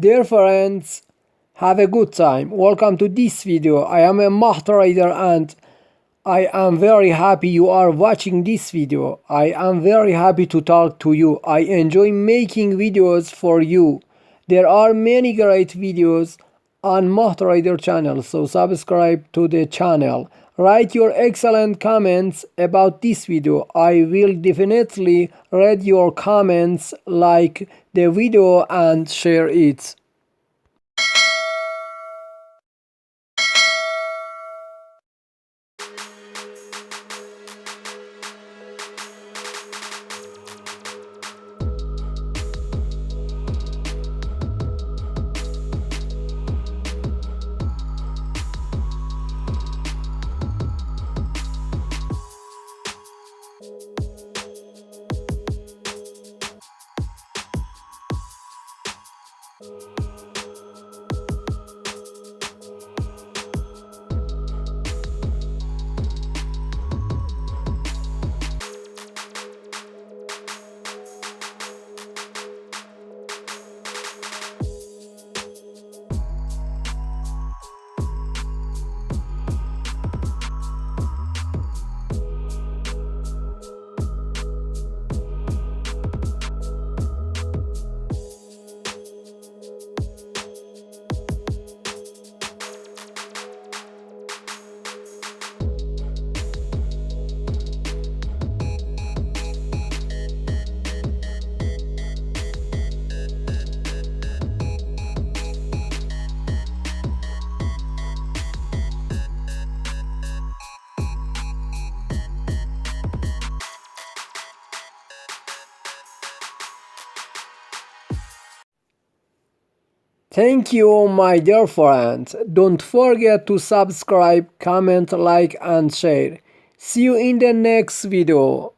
Dear friends, have a good time. Welcome to this video. I am a MahTrader and I am very happy you are watching this video. I am very happy to talk to you. I enjoy making videos for you. There are many great videos on MahTrader channel, so subscribe to the channel. Write your excellent comments about this video. I will definitely read your comments, like the video and share it. Thank you, my dear friends. Don't forget to subscribe, comment, like and share. See you in the next video.